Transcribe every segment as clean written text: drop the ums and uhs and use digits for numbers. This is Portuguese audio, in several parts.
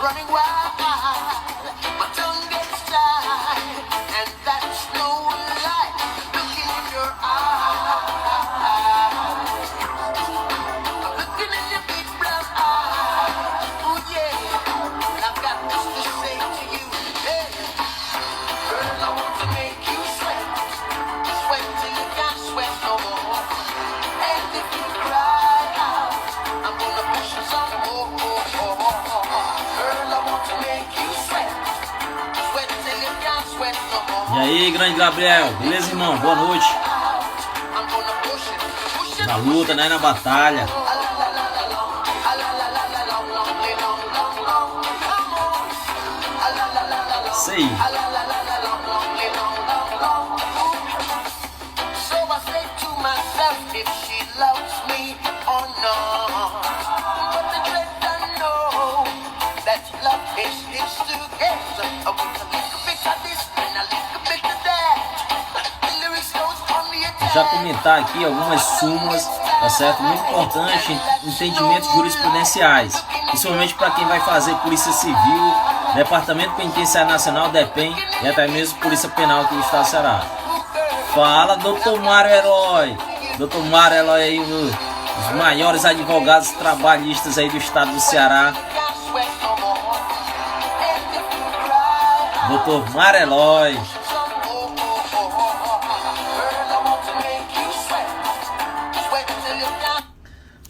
running wild. My tongue gets tied, and that's no lie. Looking in your eyes, I'm looking in your big brown eyes. Oh yeah, and I've got this to say to you. Hey, girl, I want to make you sweat, sweat till you can't sweat no more. And if you cry out, I'm gonna push you some more. Girl, I want to make you sweat, sweat till you can't sweat no more. E aí, grande Gabriel, beleza, irmão? Boa noite. I'm gonna push it Na luta, né? Na batalha. Sei. So I say to myself if she loves me or not. But the dread I know that love is together. I want a little bit of this and a little bit of that. The lyrics goes on the attack. Já comentar aqui algumas súmulas, tá certo? Muito importante, entendimentos jurisprudenciais, principalmente para quem vai fazer Polícia Civil, Departamento Penitenciário Nacional, DEPEN, e até mesmo Polícia Penal aqui do Estado do Ceará. Fala, doutor Mário Herói. Doutor Mário Herói aí, um dos maiores advogados trabalhistas aí do Estado do Ceará. Doutor Mário Herói.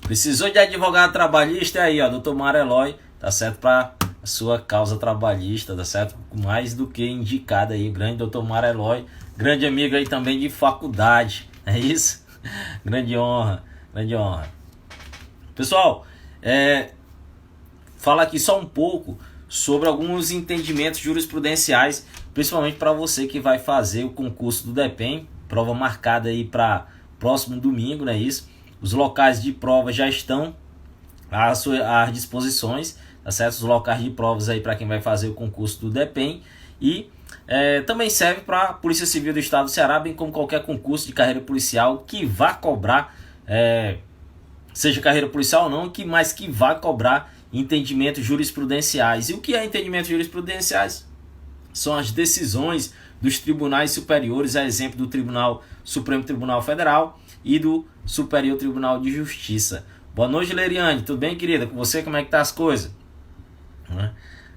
Precisou de advogado trabalhista aí, ó, doutor Mário Herói, tá certo? Para a sua causa trabalhista, tá certo? Mais do que indicado aí, o grande doutor Mário Herói, grande amigo aí também de faculdade, é isso? Grande honra, grande honra. Pessoal, fala aqui só um pouco sobre alguns entendimentos jurisprudenciais, principalmente para você que vai fazer o concurso do DEPEN, prova marcada aí para próximo domingo, não é isso? Os locais de prova já estão às disposições, tá certo? Os locais de provas aí para quem vai fazer o concurso do DEPEN. E também serve para a Polícia Civil do Estado do Ceará, bem como qualquer concurso de carreira policial que vá cobrar, seja carreira policial ou não, mas que vá cobrar entendimentos jurisprudenciais. E o que é entendimentos jurisprudenciais? São as decisões dos tribunais superiores, a exemplo do Supremo Tribunal Federal e do Superior Tribunal de Justiça. Boa noite, Leriane. Tudo bem, querida? Com você, como é que tá as coisas?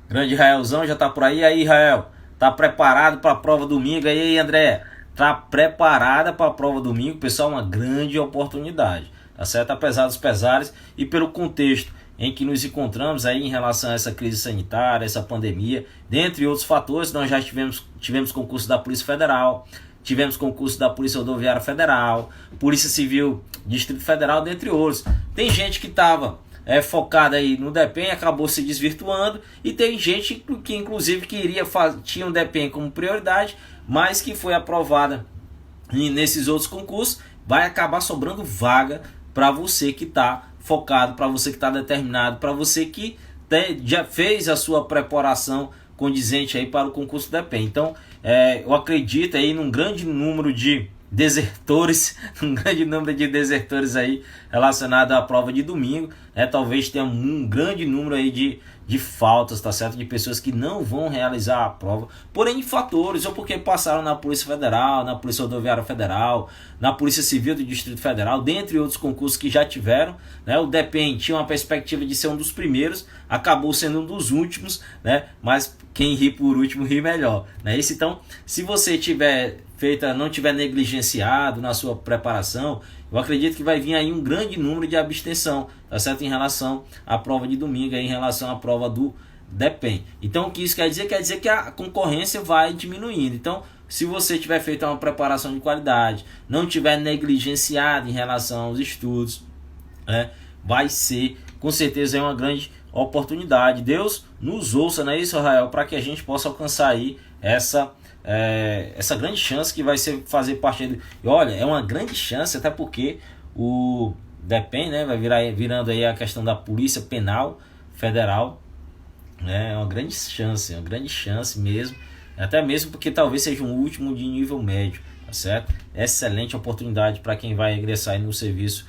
Grande Raelzão já tá por aí. E aí, Rael? Tá preparado para a prova domingo? E aí, André? Tá preparada para a prova domingo? Pessoal, uma grande oportunidade, tá certo? Apesar dos pesares e pelo contexto em que nos encontramos aí em relação a essa crise sanitária, essa pandemia, dentre outros fatores, nós já tivemos concurso da Polícia Federal, tivemos concurso da Polícia Rodoviária Federal, Polícia Civil Distrito Federal, dentre outros. Tem gente que estava focada aí no DEPEN, acabou se desvirtuando, e tem gente que inclusive tinha o DEPEN como prioridade, mas que foi aprovada nesses outros concursos. Vai acabar sobrando vaga para você que está focado, para você que está determinado, para você que já fez a sua preparação condizente aí para o concurso do DEPEN. Então, eu acredito aí num grande número de desertores, aí relacionado à prova de domingo, talvez tenha um grande número aí de faltas, tá certo? De pessoas que não vão realizar a prova, porém de fatores, ou porque passaram na Polícia Federal, na Polícia Rodoviária Federal, na Polícia Civil do Distrito Federal, dentre outros concursos que já tiveram, né? O DEPEN tinha uma perspectiva de ser um dos primeiros, acabou sendo um dos últimos, né? Mas quem ri por último ri melhor, né? Então, se você não tiver negligenciado na sua preparação, eu acredito que vai vir aí um grande número de abstenção, tá certo? Em relação à prova de domingo, em relação à prova do DEPEN. Então, o que isso quer dizer? Quer dizer que a concorrência vai diminuindo. Então, se você tiver feito uma preparação de qualidade, não tiver negligenciado em relação aos estudos, vai ser, com certeza, uma grande oportunidade. Deus nos ouça, não é isso, Rael? Para que a gente possa alcançar aí essa grande chance que vai ser fazer parte do... E olha, é uma grande chance, até porque o DEPEN, né, vai virando aí a questão da Polícia Penal Federal, né? É uma grande chance mesmo, até mesmo porque talvez seja um último de nível médio, tá certo? Excelente oportunidade para quem vai ingressar aí no serviço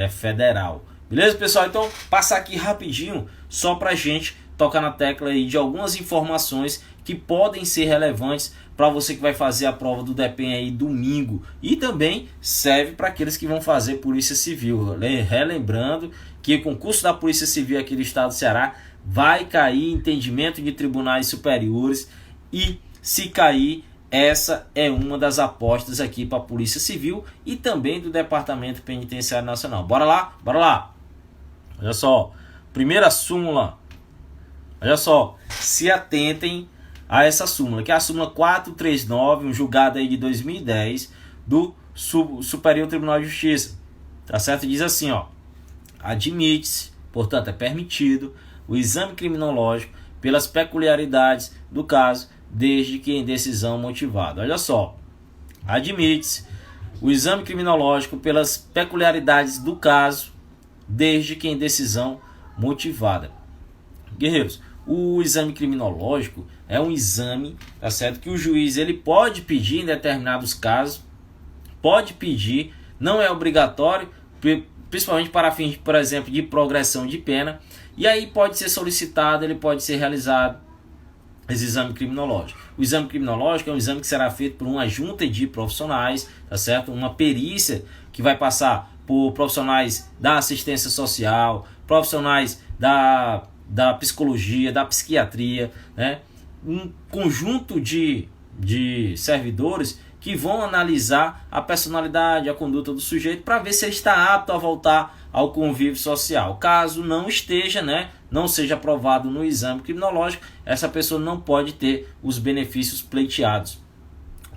federal. Beleza, pessoal? Então, passar aqui rapidinho só pra gente tocar na tecla aí de algumas informações que podem ser relevantes para você que vai fazer a prova do DEPEN aí domingo, e também serve para aqueles que vão fazer Polícia Civil. Relembrando que o concurso da Polícia Civil aqui do estado do Ceará vai cair entendimento de tribunais superiores, e se cair, essa é uma das apostas aqui para a Polícia Civil e também do Departamento Penitenciário Nacional. Bora lá? Bora lá! Olha só, primeira súmula. Olha só, se atentem a essa súmula, que é a súmula 439, um julgado aí de 2010 do Superior Tribunal de Justiça. Tá certo? Diz assim, ó: admite-se, portanto é permitido, o exame criminológico pelas peculiaridades do caso, desde que em decisão motivada. Olha só, admite-se o exame criminológico pelas peculiaridades do caso, desde que em decisão motivada. Guerreiros, o exame criminológico é um exame, tá certo, que o juiz ele pode pedir em determinados casos, pode pedir, não é obrigatório, principalmente para fins, por exemplo, de progressão de pena, e aí pode ser solicitado, ele pode ser realizado esse exame criminológico. O exame criminológico é um exame que será feito por uma junta de profissionais, tá certo? Uma perícia que vai passar por profissionais da assistência social, profissionais da psicologia, da psiquiatria, né? Um conjunto de servidores que vão analisar a personalidade, a conduta do sujeito para ver se ele está apto a voltar ao convívio social. Caso não esteja, né, não seja aprovado no exame criminológico, essa pessoa não pode ter os benefícios pleiteados.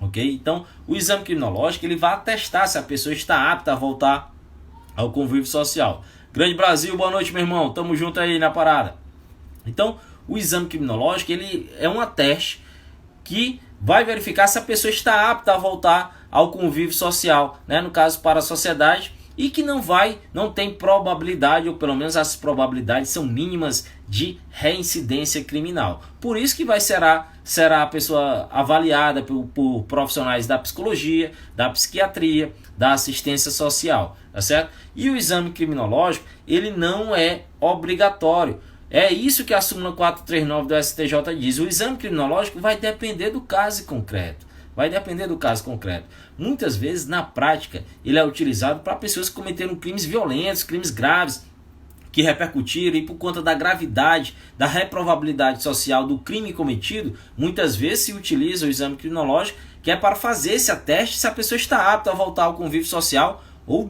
Ok? Então, o exame criminológico ele vai atestar se a pessoa está apta a voltar ao convívio social. Grande Brasil, boa noite, meu irmão. Tamo junto aí na parada. Então, o exame criminológico ele é um teste que vai verificar se a pessoa está apta a voltar ao convívio social, né? No caso, para a sociedade, e que não tem probabilidade, ou pelo menos as probabilidades são mínimas de reincidência criminal. Por isso que será a pessoa avaliada por profissionais da psicologia, da psiquiatria, da assistência social, tá certo? E o exame criminológico, ele não é obrigatório. É isso que a súmula 439 do STJ diz. O exame criminológico vai depender do caso concreto. Vai depender do caso concreto. Muitas vezes, na prática, ele é utilizado para pessoas que cometeram crimes violentos, crimes graves, que repercutiram, e por conta da gravidade, da reprovabilidade social do crime cometido, muitas vezes se utiliza o exame criminológico, que é para fazer esse ateste se a pessoa está apta a voltar ao convívio social ou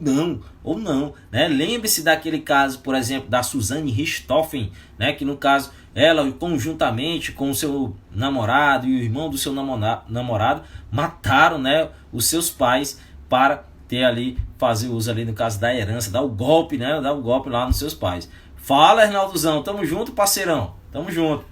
não, né? Lembre-se daquele caso, por exemplo, da Suzane Richthofen, né? Que no caso, ela conjuntamente com o seu namorado e o irmão do seu namorado mataram, né, os seus pais para ter ali, fazer uso ali no caso da herança, dar o golpe, né? Dar o golpe lá nos seus pais. Fala, Arnaldozão, tamo junto, parceirão, tamo junto,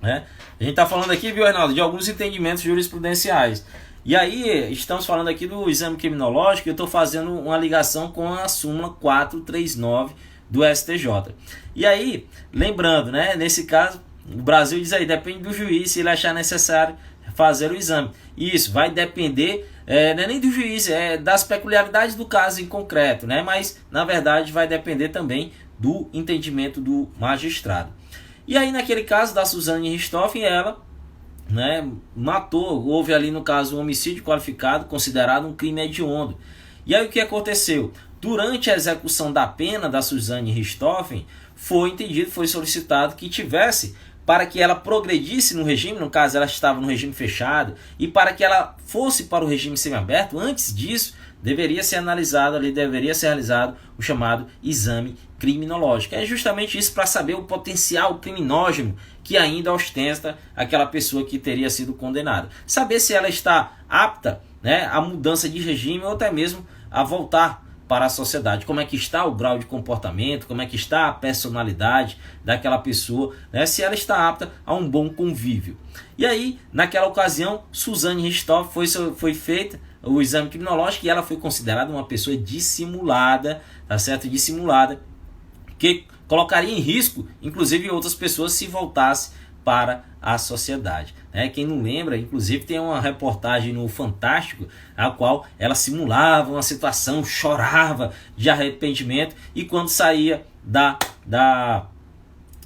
né? A gente tá falando aqui, viu, Arnaldo, de alguns entendimentos jurisprudenciais. E aí, estamos falando aqui do exame criminológico, eu estou fazendo uma ligação com a súmula 439 do STJ. E aí, lembrando, né, nesse caso, o Brasil diz aí, depende do juiz se ele achar necessário fazer o exame. Isso vai depender, não é nem do juiz, é das peculiaridades do caso em concreto, né? Mas, na verdade, vai depender também do entendimento do magistrado. E aí, naquele caso da Suzane Richthofen, ela, né, matou, houve ali no caso um homicídio qualificado, considerado um crime hediondo. E aí o que aconteceu? Durante a execução da pena da Suzane Richthofen, foi solicitado que tivesse, para que ela progredisse no regime, no caso ela estava no regime fechado, e para que ela fosse para o regime semiaberto, antes disso, deveria ser realizado o chamado exame criminológico. É justamente isso, para saber o potencial criminógeno que ainda ostenta aquela pessoa que teria sido condenada. Saber se ela está apta, né, à mudança de regime ou até mesmo a voltar para a sociedade. Como é que está o grau de comportamento, como é que está a personalidade daquela pessoa, né, se ela está apta a um bom convívio. E aí, naquela ocasião, Suzane Richthofen foi feita o exame criminológico e ela foi considerada uma pessoa dissimulada, tá certo? Dissimulada, que colocaria em risco, inclusive, outras pessoas se voltasse para a sociedade, né? Quem não lembra, inclusive, tem uma reportagem no Fantástico, a qual ela simulava uma situação, chorava de arrependimento, e quando saía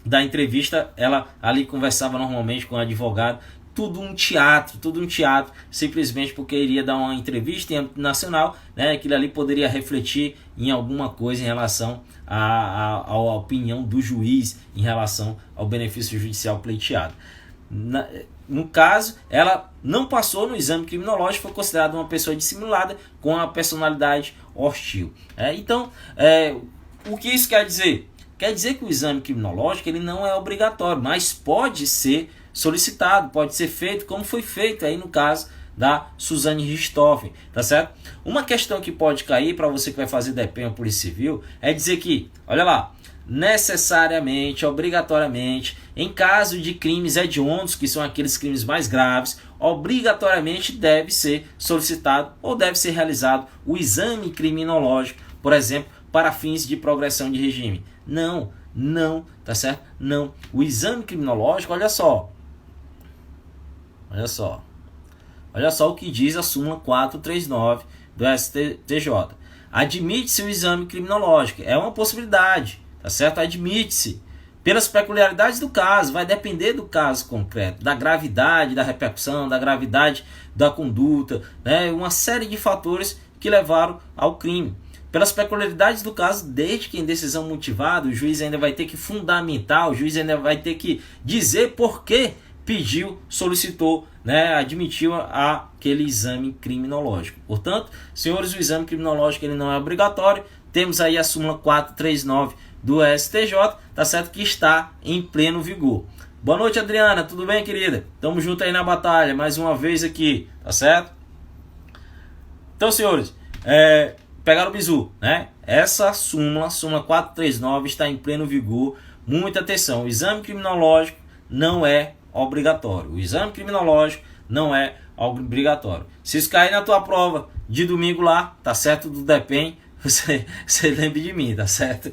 da entrevista, ela ali conversava normalmente com o advogado, tudo um teatro, simplesmente porque iria dar uma entrevista em âmbito nacional, né? Aquilo ali poderia refletir em alguma coisa em relação à opinião do juiz, em relação ao benefício judicial pleiteado. No caso, ela não passou no exame criminológico, foi considerada uma pessoa dissimulada com a personalidade hostil. Então, o que isso quer dizer? Quer dizer que o exame criminológico ele não é obrigatório, mas pode ser solicitado, pode ser feito, como foi feito aí no caso da Suzane Richthofen, tá certo? Uma questão que pode cair para você que vai fazer DPEM ou Polícia Civil é dizer que, olha lá, necessariamente, obrigatoriamente, em caso de crimes hediondos, que são aqueles crimes mais graves, obrigatoriamente deve ser solicitado ou deve ser realizado o exame criminológico, por exemplo, para fins de progressão de regime. Não, tá certo? Não. O exame criminológico, olha só o que diz a súmula 439 do STJ. Admite-se o exame criminológico, é uma possibilidade, tá certo? Admite-se. Pelas peculiaridades do caso, vai depender do caso concreto, da gravidade da repercussão, da gravidade da conduta, né? Uma série de fatores que levaram ao crime. Pelas peculiaridades do caso, desde que em decisão motivada, o juiz ainda vai ter que fundamentar, o juiz ainda vai ter que dizer por que pediu, solicitou, né, admitiu aquele exame criminológico. Portanto, senhores, o exame criminológico ele não é obrigatório. Temos aí a súmula 439 do STJ, tá certo, que está em pleno vigor. Boa noite, Adriana, tudo bem, querida? Tamo junto aí na batalha, mais uma vez aqui, tá certo? Então, senhores, pegaram o bizu, né? Essa súmula 439 está em pleno vigor. Muita atenção, o exame criminológico não é obrigatório. O exame criminológico não é obrigatório. Se isso cair na tua prova de domingo lá, tá certo, do DPEM, você lembre de mim, tá certo?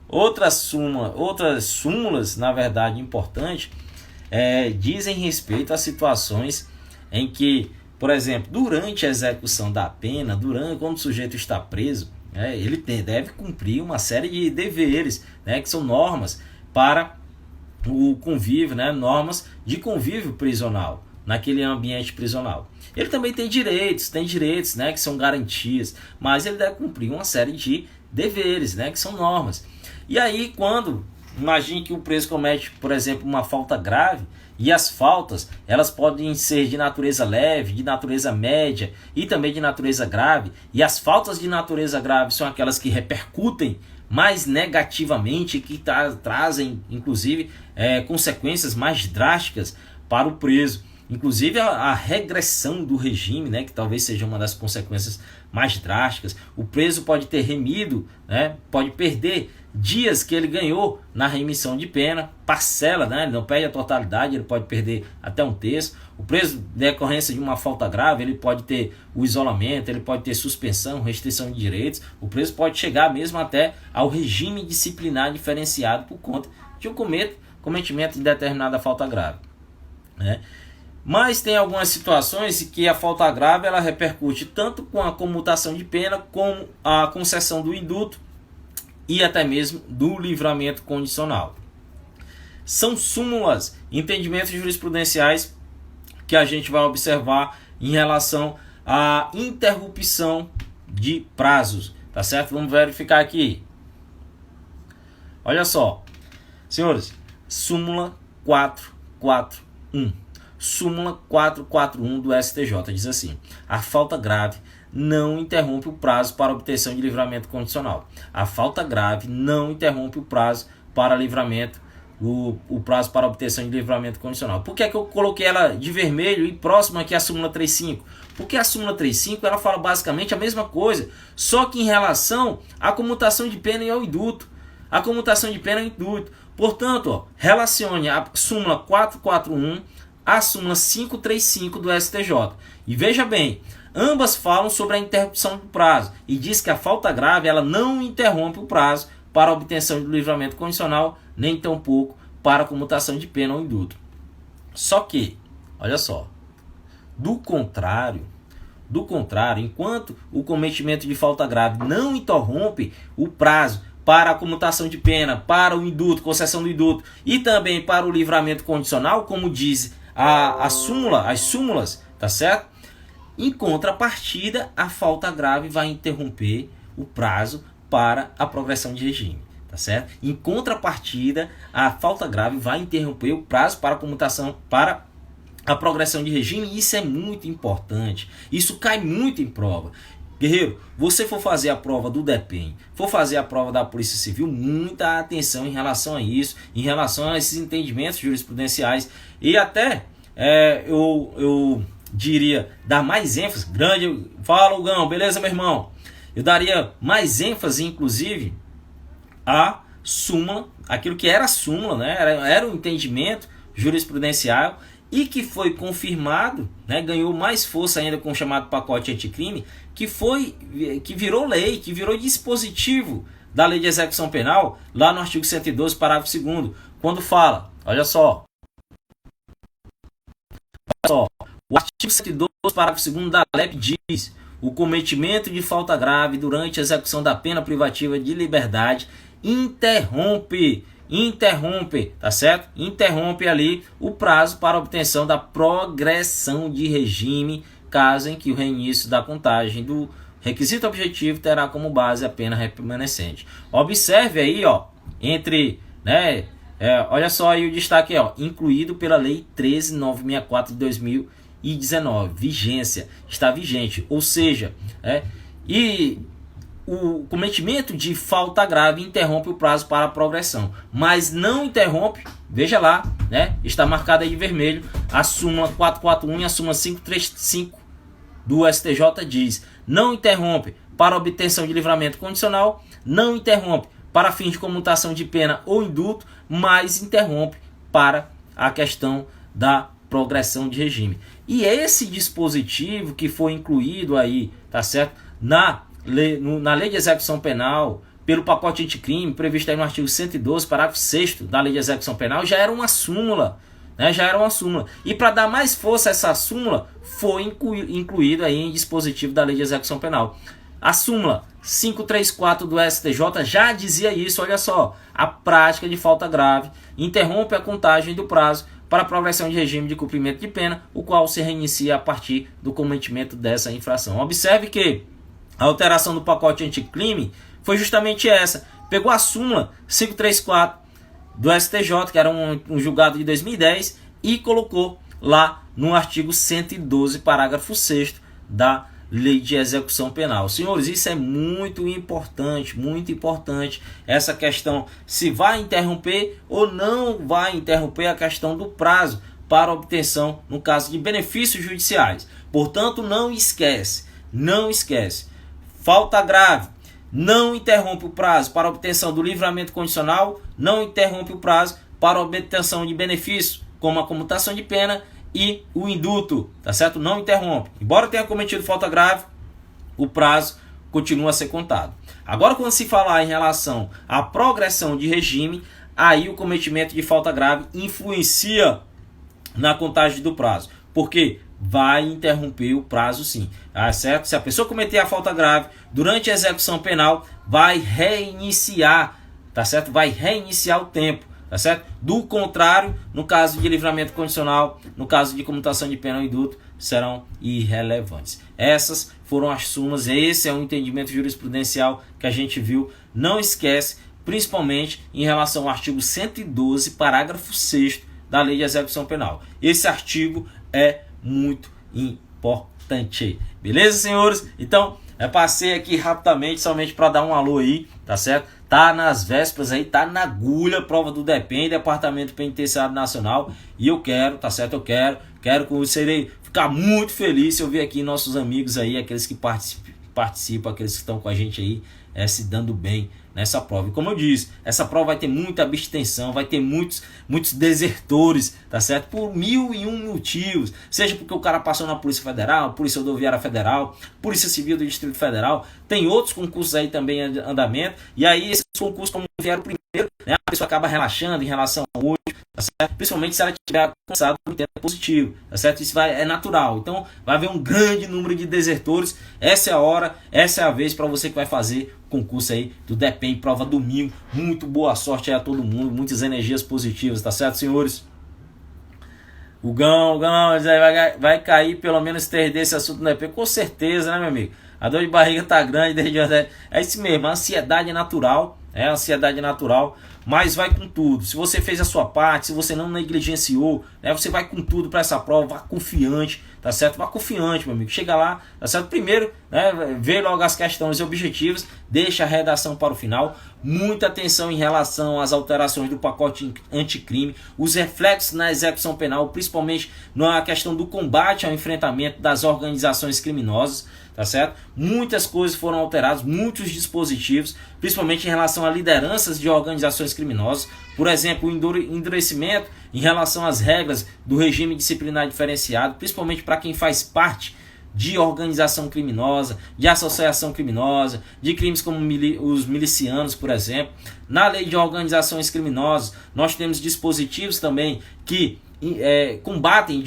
Outras súmulas, na verdade, importantes, dizem respeito a situações em que, por exemplo, durante a execução da pena, quando o sujeito está preso, ele deve cumprir uma série de deveres, né, que são normas para o convívio, né, normas de convívio prisional, naquele ambiente prisional. Ele também tem direitos, né, que são garantias, mas ele deve cumprir uma série de deveres, né, que são normas. E aí, imagine que o preso comete, por exemplo, uma falta grave, e as faltas, elas podem ser de natureza leve, de natureza média e também de natureza grave, e as faltas de natureza grave são aquelas que repercutem mais negativamente, que trazem, inclusive, consequências mais drásticas para o preso. Inclusive a regressão do regime, né, que talvez seja uma das consequências mais drásticas. O preso pode ter remido, né, pode perder dias que ele ganhou na remissão de pena, parcela, né, ele não perde a totalidade, ele pode perder até um terço. O preso, decorrência de uma falta grave, ele pode ter o isolamento, ele pode ter suspensão, restrição de direitos. O preso pode chegar mesmo até ao regime disciplinar diferenciado por conta de um cometimento de determinada falta grave, né? Mas tem algumas situações em que a falta grave ela repercute tanto com a comutação de pena como a concessão do indulto e até mesmo do livramento condicional. São súmulas, entendimentos jurisprudenciais que a gente vai observar em relação à interrupção de prazos, tá certo? Vamos verificar aqui. Olha só, senhores, súmula 441. Súmula 441 do STJ diz assim: a falta grave não interrompe o prazo para obtenção de livramento condicional. A falta grave não interrompe o prazo para livramento, o prazo para obtenção de livramento condicional. Por que é que eu coloquei ela de vermelho e próximo aqui à súmula 35? Porque a súmula 35 ela fala basicamente a mesma coisa, só que em relação à comutação de pena e ao indulto. A comutação de pena e indulto. Portanto, relacione a súmula 441 a súmula 535 do STJ. E veja bem, ambas falam sobre a interrupção do prazo e diz que a falta grave ela não interrompe o prazo para a obtenção de livramento condicional, nem tampouco para a comutação de pena ou indulto. Só que, olha só, do contrário, enquanto o cometimento de falta grave não interrompe o prazo para a comutação de pena, para o indulto, concessão do indulto e também para o livramento condicional, como diz as súmulas, tá certo? Em contrapartida, a falta grave vai interromper o prazo para a progressão de regime, tá certo? Em contrapartida, a falta grave vai interromper o prazo para a comutação, para a progressão de regime, e isso é muito importante. Isso cai muito em prova. Guerreiro, você for fazer a prova do DEPEN, for fazer a prova da Polícia Civil, muita atenção em relação a isso, em relação a esses entendimentos jurisprudenciais, e até eu diria, dar mais ênfase, grande, fala Gão, beleza meu irmão? Eu daria mais ênfase, inclusive, a súmula, aquilo que era a súmula, né? Era um entendimento jurisprudencial, e que foi confirmado, né, ganhou mais força ainda com o chamado pacote anticrime, que virou lei, que virou dispositivo da Lei de Execução Penal, lá no artigo 112, parágrafo 2º, quando fala, olha só, o artigo 112, parágrafo 2º da LEP diz: o cometimento de falta grave durante a execução da pena privativa de liberdade interrompe, tá certo? Interrompe ali o prazo para obtenção da progressão de regime, caso em que o reinício da contagem do requisito objetivo terá como base a pena remanescente. Observe aí, ó, entre, né, olha só aí o destaque, ó, incluído pela Lei 13.964 de 2019, vigência, está vigente, ou seja, e o cometimento de falta grave interrompe o prazo para a progressão, mas não interrompe, veja lá, né, está marcado aí de vermelho, a súmula 441 e a súmula 535 do STJ diz: não interrompe para obtenção de livramento condicional, não interrompe para fins de comutação de pena ou indulto, mas interrompe para a questão da progressão de regime. E esse dispositivo que foi incluído aí, tá certo, na Lei de Execução Penal, pelo pacote anticrime, previsto aí no artigo 112, parágrafo 6º da Lei de Execução Penal, já era uma súmula, né? Já era uma súmula. E para dar mais força a essa súmula, foi incluído aí em dispositivo da Lei de Execução Penal. A súmula 534 do STJ já dizia isso, olha só: a prática de falta grave interrompe a contagem do prazo para a progressão de regime de cumprimento de pena, o qual se reinicia a partir do cometimento dessa infração. Observe que a alteração do pacote anticrime foi justamente essa. Pegou a súmula 534 do STJ, que era um julgado de 2010, e colocou lá no artigo 112, parágrafo 6º da Lei de Execução Penal. Senhores, isso é muito importante, essa questão, se vai interromper ou não vai interromper a questão do prazo para obtenção, no caso de benefícios judiciais. Portanto, não esquece, falta grave não interrompe o prazo para obtenção do livramento condicional, não interrompe o prazo para obtenção de benefícios, como a comutação de pena e o indulto, tá certo? Não interrompe. Embora tenha cometido falta grave, o prazo continua a ser contado. Agora, quando se falar em relação à progressão de regime, aí o cometimento de falta grave influencia na contagem do prazo. Por quê? Vai interromper o prazo sim, tá certo? Se a pessoa cometer a falta grave durante a execução penal, vai reiniciar, tá certo? Vai reiniciar o tempo, tá certo? Do contrário, no caso de livramento condicional, no caso de comutação de pena ou indulto, serão irrelevantes. Essas foram as súmulas, esse é um entendimento jurisprudencial que a gente viu. Não esquece, principalmente em relação ao artigo 112, parágrafo 6º da Lei de Execução Penal. Esse artigo é muito importante. Beleza, senhores? Então, passei aqui rapidamente, somente para dar um alô aí, tá certo? Tá nas vésperas aí, tá na agulha, prova do DEPEN, Departamento Penitenciário Nacional, e eu quero, tá certo? Eu quero que você ficar muito feliz se eu ver aqui nossos amigos aí, aqueles que participam, aqueles que estão com a gente aí, se dando bem nessa prova. E como eu disse, essa prova vai ter muita abstenção, vai ter muitos desertores, tá certo? Por 1001 motivos, seja porque o cara passou na Polícia Federal, Polícia Rodoviária Federal, Polícia Civil do Distrito Federal, tem outros concursos aí também em andamento, e aí esses concursos, como vieram primeiro, né, a pessoa acaba relaxando em relação ao outro, tá certo? Principalmente se ela tiver alcançado um tempo positivo, tá certo? Isso é natural. Então vai haver um grande número de desertores. Essa é a hora, essa é a vez para você que vai fazer o concurso aí do DEPEN, prova domingo. Muito boa sorte aí a todo mundo, muitas energias positivas, tá certo, senhores? O Gão, vai cair pelo menos ter desse assunto no DEPEN, com certeza, né, meu amigo? A dor de barriga tá grande desde ontem. É isso mesmo, a ansiedade é natural, a ansiedade é natural, mas vai com tudo. Se você fez a sua parte, se você não negligenciou, né, você vai com tudo para essa prova, vá confiante, tá certo? Vá confiante, meu amigo. Chega lá, tá certo? Primeiro, né, vê logo as questões e objetivos, deixa a redação para o final. Muita atenção em relação às alterações do pacote anticrime, os reflexos na execução penal, principalmente na questão do combate ao enfrentamento das organizações criminosas. Tá certo? Muitas coisas foram alteradas, muitos dispositivos, principalmente em relação a lideranças de organizações criminosas. Por exemplo, o endurecimento em relação às regras do regime disciplinar diferenciado, principalmente para quem faz parte de organização criminosa, de associação criminosa, de crimes como os milicianos, por exemplo. Na lei de organizações criminosas, nós temos dispositivos também que combatem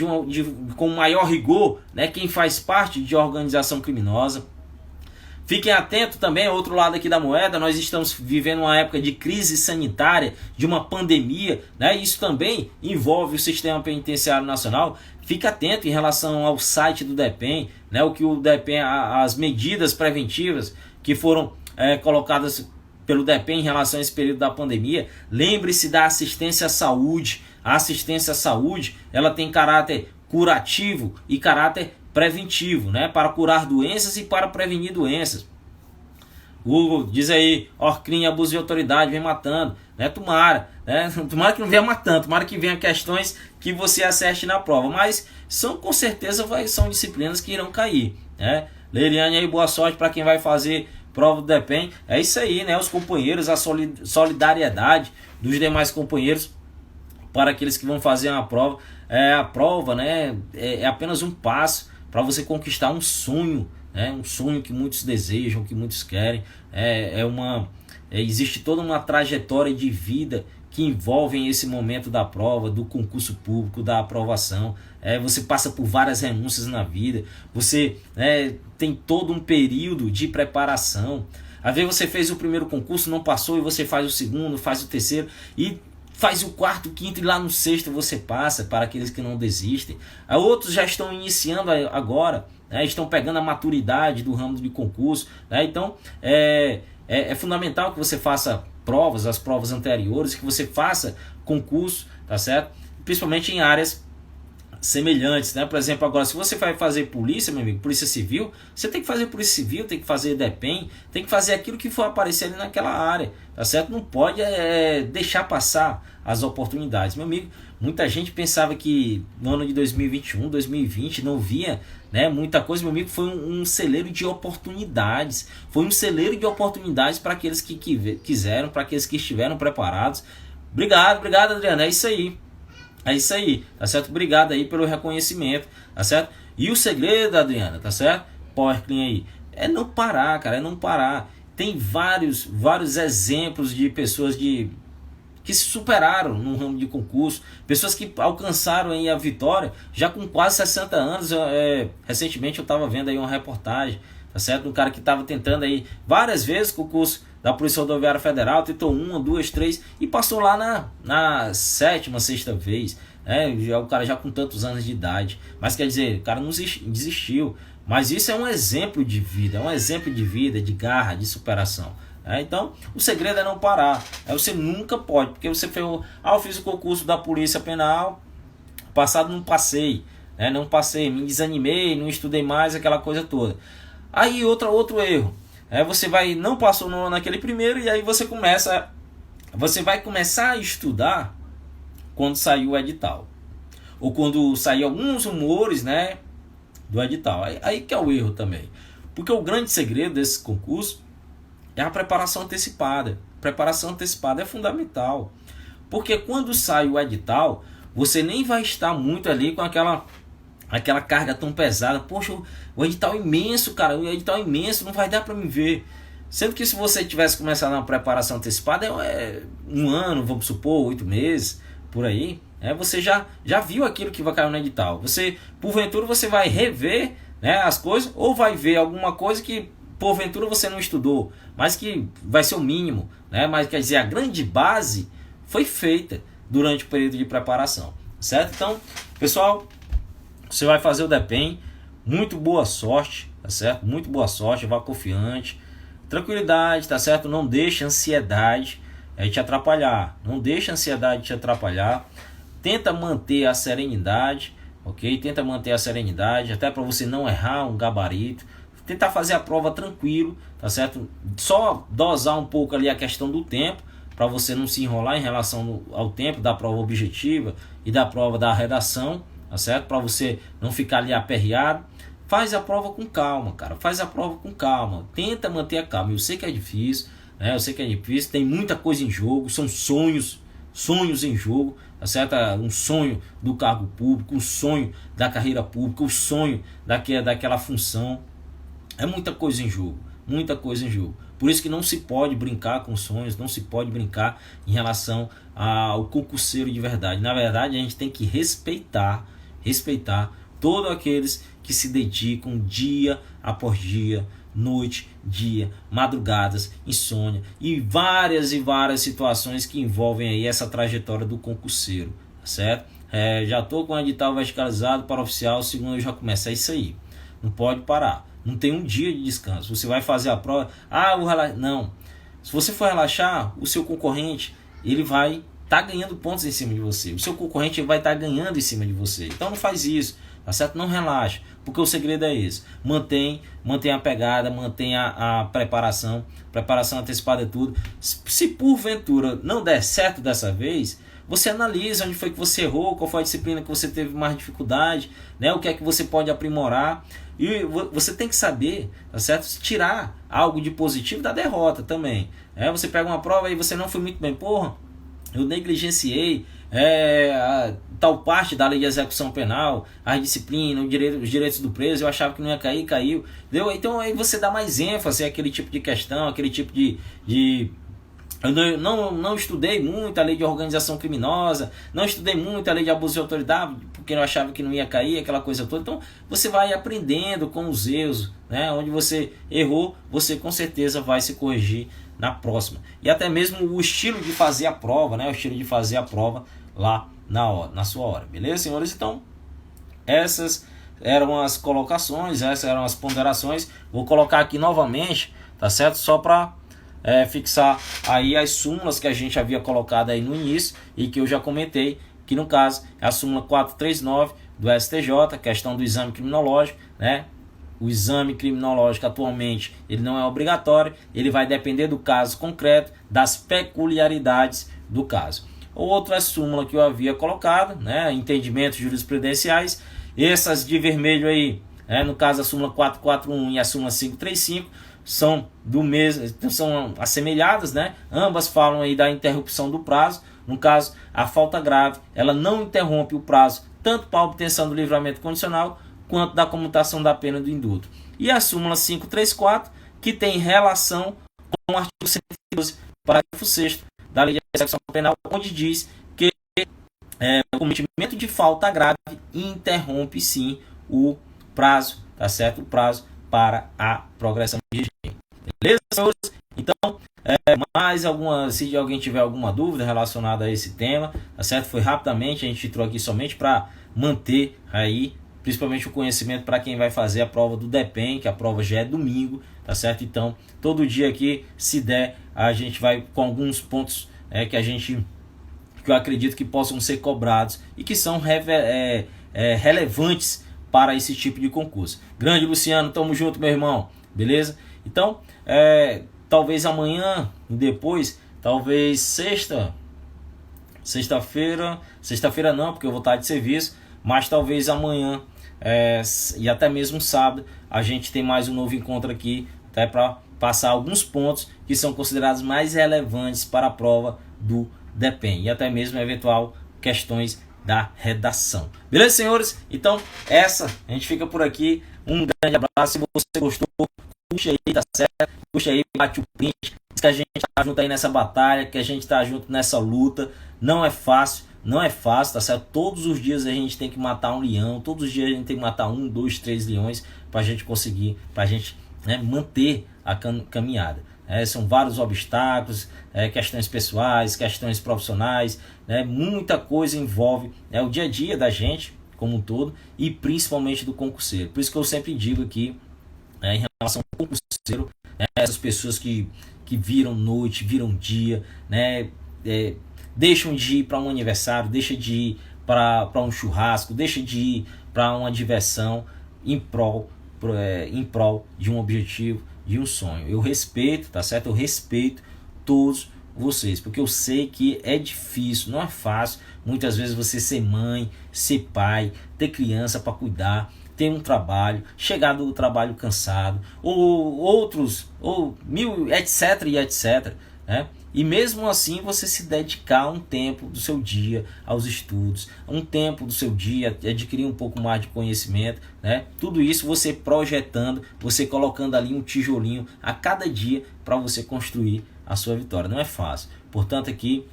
com maior rigor, né, quem faz parte de organização criminosa. Fiquem atentos também ao outro lado aqui da moeda. Nós estamos vivendo uma época de crise sanitária, de uma pandemia, né? Isso também envolve o sistema penitenciário nacional. Fique atento em relação ao site do DEPEN, né? O que o DEPEN, as medidas preventivas que foram colocadas pelo DEPEN em relação a esse período da pandemia. Lembre-se da assistência à saúde. A assistência à saúde, ela tem caráter curativo e caráter preventivo, né? Para curar doenças e para prevenir doenças. Hugo diz aí, Orcrim, abuso de autoridade, vem matando, né? Tomara, né? Tomara que não venha matando, tomara que venha questões que você acerte na prova, mas com certeza são disciplinas que irão cair, né? Leiliane aí, boa sorte para quem vai fazer prova do DEPEN. É isso aí, né? Os companheiros, a solidariedade dos demais companheiros para aqueles que vão fazer uma prova. A prova, né, é apenas um passo para você conquistar um sonho, né, um sonho que muitos desejam, que muitos querem. Existe toda uma trajetória de vida que envolve esse momento da prova, do concurso público, da aprovação. Você passa por várias renúncias na vida, você tem todo um período de preparação. Às vezes você fez o primeiro concurso, não passou, e você faz o segundo, faz o terceiro, e faz o quarto, quinto, e lá no sexto você passa, para aqueles que não desistem. Outros já estão iniciando agora, né, estão pegando a maturidade do ramo de concurso, né, então é fundamental que você faça provas, as provas anteriores, que você faça concurso, tá certo? Principalmente em áreas semelhantes, né? Por exemplo, agora, se você vai fazer polícia, meu amigo, polícia civil, você tem que fazer polícia civil, tem que fazer DEPEN, tem que fazer aquilo que for aparecer ali naquela área, tá certo? Não pode deixar passar as oportunidades, meu amigo. Muita gente pensava que no ano de 2021, 2020 não via, né, muita coisa, meu amigo. Foi um celeiro de oportunidades, foi um celeiro de oportunidades para aqueles que quiseram, para aqueles que estiveram preparados. Obrigado, Adriana, é isso aí, tá certo? Obrigado aí pelo reconhecimento, tá certo? E o segredo, Adriana, tá certo? Power Clean aí, é não parar, cara, é não parar. Tem vários exemplos de pessoas que se superaram no ramo de concurso, pessoas que alcançaram aí a vitória já com quase 60 anos. Recentemente eu estava vendo aí uma reportagem, tá certo? Um cara que estava tentando aí várias vezes o concurso da Polícia Rodoviária Federal, tentou 1, 2, 3 e passou lá na 7ª, 6ª vez, o cara já com tantos anos de idade, mas quer dizer, o cara não desistiu. Mas isso é um exemplo de vida, de garra, de superação. Então, o segredo é não parar. Você nunca pode, porque você fez eu fiz o concurso da Polícia Penal, passado não passei, não passei, me desanimei, não estudei mais, aquela coisa toda. Aí outro erro, você não passou naquele primeiro, e aí você vai começar a estudar quando sair o edital, ou quando sair alguns rumores, né, do edital. Aí que é o erro também, porque o grande segredo desse concurso é a preparação antecipada. Preparação antecipada é fundamental, porque quando sai o edital, você nem vai estar muito ali com aquela carga tão pesada. Poxa, o edital é imenso, cara, o edital é imenso, não vai dar para me ver. Sendo que se você tivesse começado uma preparação antecipada, 1 ano, vamos supor, 8 meses, por aí, você já viu aquilo que vai cair no edital. Você, porventura, você vai rever, né, as coisas, ou vai ver alguma coisa que porventura você não estudou, mas que vai ser o mínimo, né? Mas quer dizer, a grande base foi feita durante o período de preparação, certo? Então, pessoal, você vai fazer o DEPEN, muito boa sorte, tá certo? Muito boa sorte, vá confiante, tranquilidade, tá certo? Não deixe a ansiedade te atrapalhar, não deixe a ansiedade te atrapalhar, tenta manter a serenidade, ok? Tenta manter a serenidade, até para você não errar um gabarito, tentar fazer a prova tranquilo, tá certo? Só dosar um pouco ali a questão do tempo, para você não se enrolar em relação ao tempo da prova objetiva e da prova da redação, tá certo? Para você não ficar ali aperreado. Faz a prova com calma, cara. Faz a prova com calma. Tenta manter a calma. Eu sei que é difícil, né? Eu sei que é difícil. Tem muita coisa em jogo. São sonhos em jogo, tá certo? Um sonho do cargo público, um sonho da carreira pública, o sonho daquela função. É muita coisa em jogo, muita coisa em jogo. Por isso que não se pode brincar com sonhos, não se pode brincar em relação ao concurseiro de verdade. Na verdade, a gente tem que respeitar todos aqueles que se dedicam dia após dia, noite, dia, madrugadas, insônia e várias situações que envolvem aí essa trajetória do concurseiro, tá certo? Já estou com o edital verticalizado para oficial, segundo eu já começo, é isso aí. Não pode parar. Não tem um dia de descanso. Você vai fazer a prova, vou relaxar. Não. Se você for relaxar, o seu concorrente, ele vai estar ganhando pontos em cima de você. O seu concorrente vai estar ganhando em cima de você. Então não faz isso, tá certo? Não relaxa, porque o segredo é esse. Mantém a pegada, mantém a preparação. Preparação antecipada é tudo. Se porventura não der certo dessa vez, você analisa onde foi que você errou, qual foi a disciplina que você teve mais dificuldade, né? O que é que você pode aprimorar. E você tem que saber, tá certo? Tirar algo de positivo da derrota também. Você pega uma prova e você não foi muito bem. Porra, eu negligenciei tal parte da lei de execução penal, a disciplina, os direitos do preso, eu achava que não ia cair, caiu. Entendeu? Então aí você dá mais ênfase àquele tipo de questão, aquele tipo de eu não estudei muito a lei de organização criminosa, não estudei muito a lei de abuso de autoridade, porque eu achava que não ia cair, aquela coisa toda. Então você vai aprendendo com os erros, né? Onde você errou, você com certeza vai se corrigir na próxima. E até mesmo o estilo de fazer a prova, né? O estilo de fazer a prova lá na sua hora. Beleza, senhores? Então, essas eram as colocações, essas eram as ponderações. Vou colocar aqui novamente, tá certo? Só para fixar aí as súmulas que a gente havia colocado aí no início e que eu já comentei, que no caso é a súmula 439 do STJ, questão do exame criminológico, né? O exame criminológico atualmente ele não é obrigatório, ele vai depender do caso concreto, das peculiaridades do caso. Outra súmula que eu havia colocado, né? Entendimentos jurisprudenciais, essas de vermelho aí, no caso a súmula 441 e a súmula 535, são do mesmo, são assemelhadas, né? Ambas falam aí da interrupção do prazo. No caso, a falta grave, ela não interrompe o prazo tanto para a obtenção do livramento condicional quanto da comutação da pena do indulto. E a súmula 534, que tem relação com o artigo 112, parágrafo 6º da Lei de Execução Penal, onde diz que o cometimento de falta grave interrompe sim o prazo, tá certo? O prazo para a progressão de regime. Beleza, senhores? Então, mais alguma, se alguém tiver alguma dúvida relacionada a esse tema, tá certo? Foi rapidamente, a gente entrou aqui somente para manter aí, principalmente o conhecimento para quem vai fazer a prova do DEPEN, que a prova já é domingo, tá certo? Então, todo dia aqui, se der, a gente vai com alguns pontos que eu acredito que possam ser cobrados e que são relevantes para esse tipo de concurso. Grande Luciano, tamo junto, meu irmão, beleza? Então, talvez amanhã e depois, talvez sexta-feira não, porque eu vou estar de serviço, mas talvez amanhã e até mesmo sábado, a gente tem mais um novo encontro aqui, até para passar alguns pontos que são considerados mais relevantes para a prova do DEPEN e até mesmo eventual questões da redação. Beleza, senhores? Então, a gente fica por aqui. Um grande abraço. Se você gostou, puxa aí, tá certo? Puxa aí, bate o print. Diz que a gente tá junto aí nessa batalha, que a gente tá junto nessa luta. Não é fácil, Não é fácil, tá certo? Todos os dias a gente tem que matar um leão, todos os dias a gente tem que matar 1, 2, 3 leões para a gente conseguir, para a gente, né, manter a caminhada. São vários obstáculos, questões pessoais, questões profissionais, né, muita coisa envolve, o dia a dia da gente como um todo e principalmente do concurseiro. Por isso que eu sempre digo aqui, em relação ao concurseiro, essas pessoas que viram noite, viram dia, né, deixam de ir para um aniversário, deixam de ir para um churrasco, deixam de ir para uma diversão em prol de um objetivo, de um sonho. Eu respeito, tá certo? Eu respeito todos vocês, porque eu sei que é difícil, não é fácil, muitas vezes você ser mãe, ser pai, ter criança para cuidar, ter um trabalho, chegar do trabalho cansado, ou mil, etc e etc, né? E mesmo assim você se dedicar um tempo do seu dia aos estudos, um tempo do seu dia adquirir um pouco mais de conhecimento, né? Tudo isso você projetando, você colocando ali um tijolinho a cada dia para você construir a sua vitória. Não é fácil. Portanto, aqui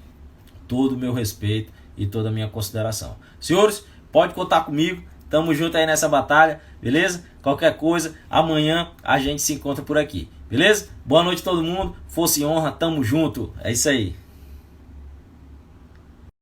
todo o meu respeito e toda a minha consideração. Senhores, pode contar comigo. Tamo junto aí nessa batalha, beleza? Qualquer coisa, amanhã a gente se encontra por aqui, beleza? Boa noite a todo mundo, força e honra, tamo junto, é isso aí.